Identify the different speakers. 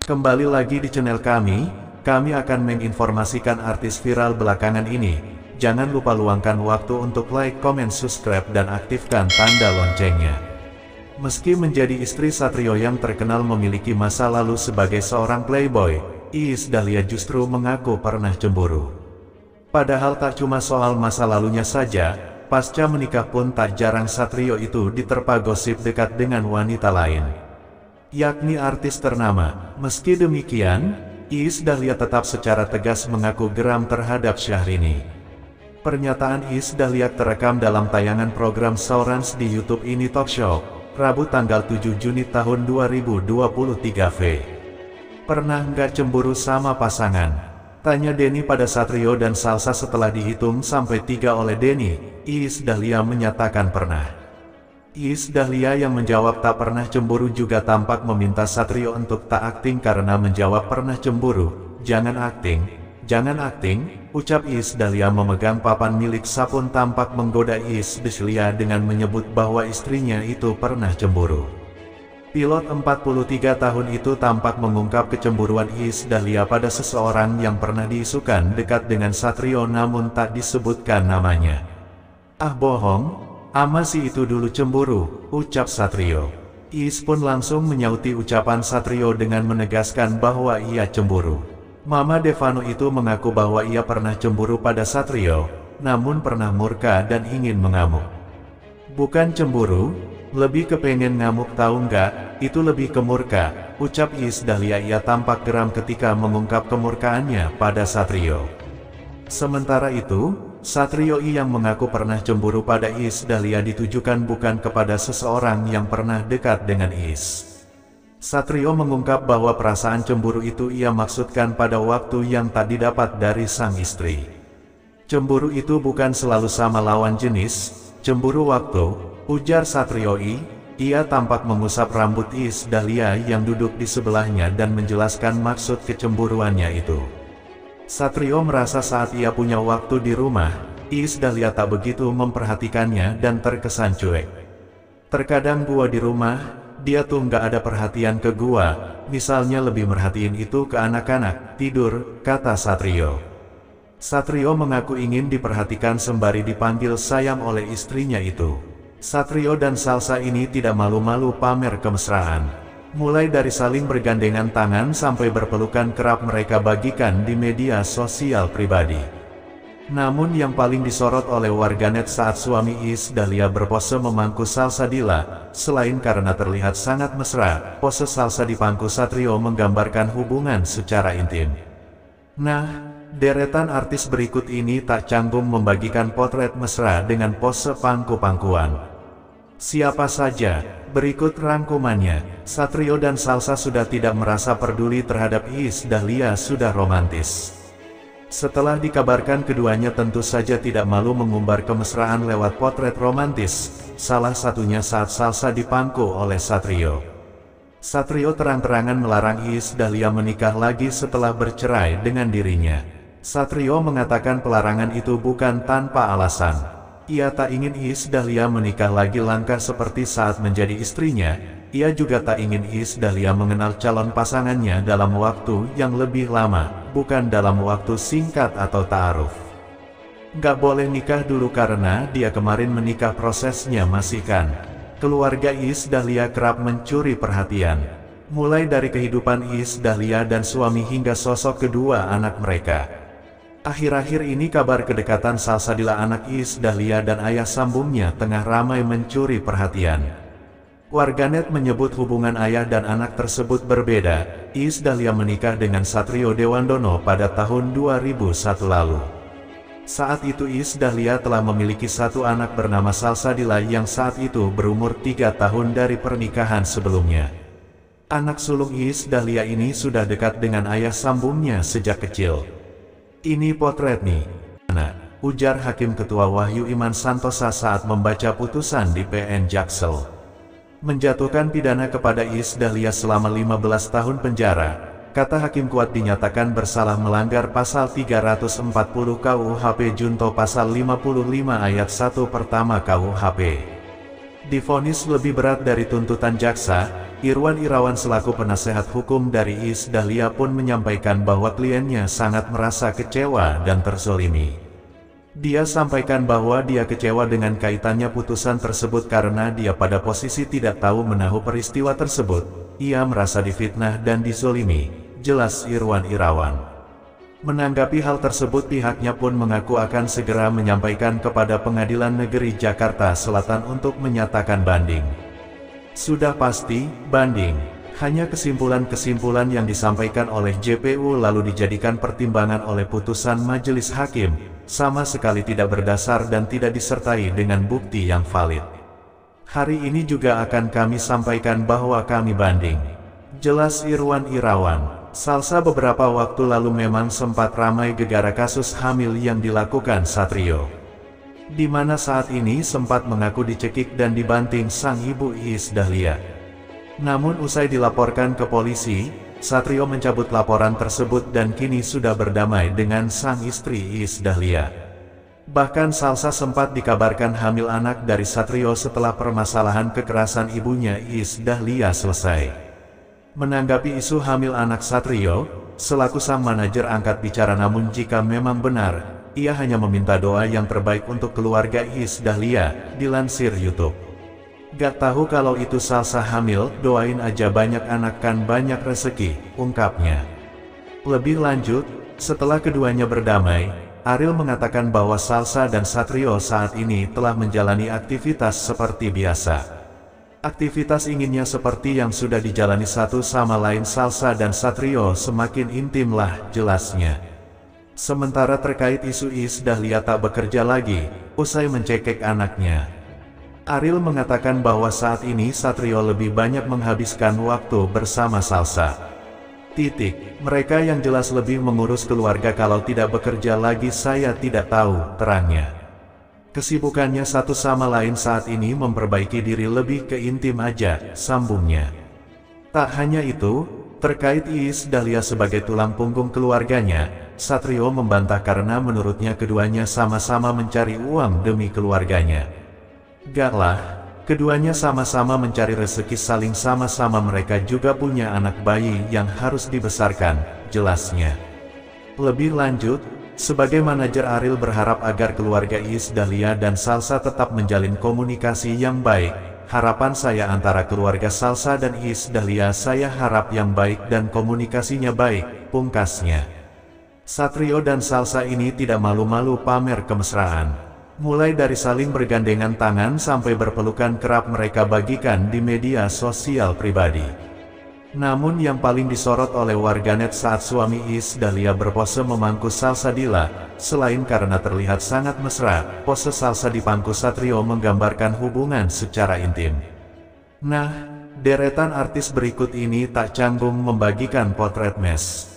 Speaker 1: Kembali lagi di channel kami akan menginformasikan artis viral belakangan ini. Jangan lupa luangkan waktu untuk like, comment, subscribe, dan aktifkan tanda loncengnya. Meski menjadi istri Satrio yang terkenal memiliki masa lalu sebagai seorang playboy, Iis Dahlia justru mengaku pernah cemburu. Padahal tak cuma soal masa lalunya saja, pasca menikah pun tak jarang Satrio itu diterpa gosip dekat dengan wanita lain, yakni artis ternama. Meski demikian, Iis Dahlia tetap secara tegas mengaku geram terhadap Syahrini. Pernyataan Iis Dahlia terekam dalam tayangan program Saurans di YouTube Ini Talk Show, Rabu tanggal 7 Juni tahun 2023. Pernah nggak cemburu sama pasangan? Tanya Denny pada Satrio dan Salsa. Setelah dihitung sampai 3 oleh Denny, Iis Dahlia menyatakan pernah. Iis Dahlia yang menjawab tak pernah cemburu juga tampak meminta Satrio untuk tak akting karena menjawab pernah cemburu. Jangan akting, ucap Iis Dahlia memegang papan milik sabun tampak menggoda Iis Dahlia dengan menyebut bahwa istrinya itu pernah cemburu. Pilot 43 tahun itu tampak mengungkap kecemburuan Iis Dahlia pada seseorang yang pernah diisukan dekat dengan Satrio namun tak disebutkan namanya. Ah bohong, ama si itu dulu cemburu, ucap Satrio. Iis pun langsung menyauti ucapan Satrio dengan menegaskan bahwa ia cemburu. Mama Devano itu mengaku bahwa ia pernah cemburu pada Satrio, namun pernah murka dan ingin mengamuk. Bukan cemburu, lebih kepengen ngamuk tahu nggak, itu lebih ke murka, ucap Iis Dahlia. Ia tampak geram ketika mengungkap kemurkaannya pada Satrio. Sementara itu, Satrio yang mengaku pernah cemburu pada Iis Dahlia ditujukan bukan kepada seseorang yang pernah dekat dengan Iis. Satrio mengungkap bahwa perasaan cemburu itu ia maksudkan pada waktu yang tak didapat dari sang istri. Cemburu itu bukan selalu sama lawan jenis, cemburu waktu, ujar Satrio. Ia tampak mengusap rambut Iis Dahlia yang duduk di sebelahnya dan menjelaskan maksud kecemburuannya itu. Satrio merasa saat ia punya waktu di rumah, Iis Dahlia tak begitu memperhatikannya dan terkesan cuek. Terkadang gua di rumah, dia tuh nggak ada perhatian ke gua, misalnya lebih merhatiin itu ke anak-anak, tidur, kata Satrio. Satrio mengaku ingin diperhatikan sembari dipanggil sayang oleh istrinya itu. Satrio dan Salsa ini tidak malu-malu pamer kemesraan. Mulai dari saling bergandengan tangan sampai berpelukan kerap mereka bagikan di media sosial pribadi. Namun yang paling disorot oleh warganet saat suami Iis Dahlia berpose memangku Salsa Dila, selain karena terlihat sangat mesra, pose Salsa di pangku Satrio menggambarkan hubungan secara intim. Nah, deretan artis berikut ini tak canggung membagikan potret mesra dengan pose pangku-pangkuan. Siapa saja? Berikut rangkumannya. Satrio dan Salsa sudah tidak merasa peduli terhadap Iis Dahlia sudah romantis. Setelah dikabarkan keduanya tentu saja tidak malu mengumbar kemesraan lewat potret romantis, salah satunya saat Salsa dipangku oleh Satrio. Satrio terang-terangan melarang Iis Dahlia menikah lagi setelah bercerai dengan dirinya. Satrio mengatakan pelarangan itu bukan tanpa alasan. Ia tak ingin Iis Dahlia menikah lagi langka seperti saat menjadi istrinya. Ia juga tak ingin Iis Dahlia mengenal calon pasangannya dalam waktu yang lebih lama, bukan dalam waktu singkat atau ta'aruf. Gak boleh nikah dulu karena dia kemarin menikah prosesnya masih kan. Keluarga Iis Dahlia kerap mencuri perhatian. Mulai dari kehidupan Iis Dahlia dan suami hingga sosok kedua anak mereka. Akhir-akhir ini kabar kedekatan Salsa Dila anak Iis Dahlia dan ayah sambungnya tengah ramai mencuri perhatian. Warganet menyebut hubungan ayah dan anak tersebut berbeda. Iis Dahlia menikah dengan Satrio Dewandono pada tahun 2001 lalu. Saat itu Iis Dahlia telah memiliki satu anak bernama Salsa Dila yang saat itu berumur 3 tahun dari pernikahan sebelumnya. Anak sulung Iis Dahlia ini sudah dekat dengan ayah sambungnya sejak kecil. Ini potret nih, anak, ujar Hakim Ketua Wahyu Iman Santosa saat membaca putusan di PN Jaksel. Menjatuhkan pidana kepada Iis Dahlia selama 15 tahun penjara, kata Hakim Kuat dinyatakan bersalah melanggar pasal 340 KUHP junto pasal 55 ayat 1 pertama KUHP. Divonis lebih berat dari tuntutan jaksa, Irwan Irawan selaku penasehat hukum dari Iis Dahlia pun menyampaikan bahwa kliennya sangat merasa kecewa dan terzolimi. Dia sampaikan bahwa dia kecewa dengan kaitannya putusan tersebut karena dia pada posisi tidak tahu menahu peristiwa tersebut. Ia merasa difitnah dan dizolimi, jelas Irwan Irawan. Menanggapi hal tersebut, pihaknya pun mengaku akan segera menyampaikan kepada Pengadilan Negeri Jakarta Selatan untuk menyatakan banding. Sudah pasti, banding. Hanya kesimpulan-kesimpulan yang disampaikan oleh JPU lalu dijadikan pertimbangan oleh putusan majelis hakim, sama sekali tidak berdasar dan tidak disertai dengan bukti yang valid. Hari ini juga akan kami sampaikan bahwa kami banding, jelas Irwan Irawan. Salsa beberapa waktu lalu memang sempat ramai gegara kasus hamil yang dilakukan Satrio, di mana saat ini sempat mengaku dicekik dan dibanting sang ibu Iis Dahlia. Namun usai dilaporkan ke polisi, Satrio mencabut laporan tersebut dan kini sudah berdamai dengan sang istri Iis Dahlia. Bahkan Salsa sempat dikabarkan hamil anak dari Satrio setelah permasalahan kekerasan ibunya Iis Dahlia selesai. Menanggapi isu hamil anak Satrio, selaku sang manajer angkat bicara, namun jika memang benar, ia hanya meminta doa yang terbaik untuk keluarga Iis Dahlia, dilansir YouTube. Gak tahu kalau itu Salsa hamil, doain aja banyak anak kan banyak rezeki, ungkapnya. Lebih lanjut, setelah keduanya berdamai, Ariel mengatakan bahwa Salsa dan Satrio saat ini telah menjalani aktivitas seperti biasa. Aktivitas inginnya seperti yang sudah dijalani satu sama lain Salsa dan Satrio semakin intim lah, jelasnya. Sementara terkait isu Iis Dahlia tak bekerja lagi, usai mencekik anaknya, Ariel mengatakan bahwa saat ini Satrio lebih banyak menghabiskan waktu bersama Salsa. Mereka yang jelas lebih mengurus keluarga, kalau tidak bekerja lagi saya tidak tahu, terangnya. Kesibukannya satu sama lain saat ini memperbaiki diri lebih ke intim aja, sambungnya. Tak hanya itu, terkait Iis Dahlia sebagai tulang punggung keluarganya, Satrio membantah karena menurutnya keduanya sama-sama mencari uang demi keluarganya. Gak lah, keduanya sama-sama mencari rezeki, saling sama-sama, mereka juga punya anak bayi yang harus dibesarkan, jelasnya. Lebih lanjut, sebagai manajer Ariel berharap agar keluarga Iis Dahlia dan Salsa tetap menjalin komunikasi yang baik. Harapan saya antara keluarga Salsa dan Iis Dahlia, saya harap yang baik dan komunikasinya baik, pungkasnya. Satrio dan Salsa ini tidak malu-malu pamer kemesraan. Mulai dari saling bergandengan tangan sampai berpelukan kerap mereka bagikan di media sosial pribadi. Namun yang paling disorot oleh warganet saat suami Iis Dahlia berpose memangku Salsa Dila, selain karena terlihat sangat mesra, pose Salsa dipangku Satrio menggambarkan hubungan secara intim. Nah, deretan artis berikut ini tak canggung membagikan potret mes.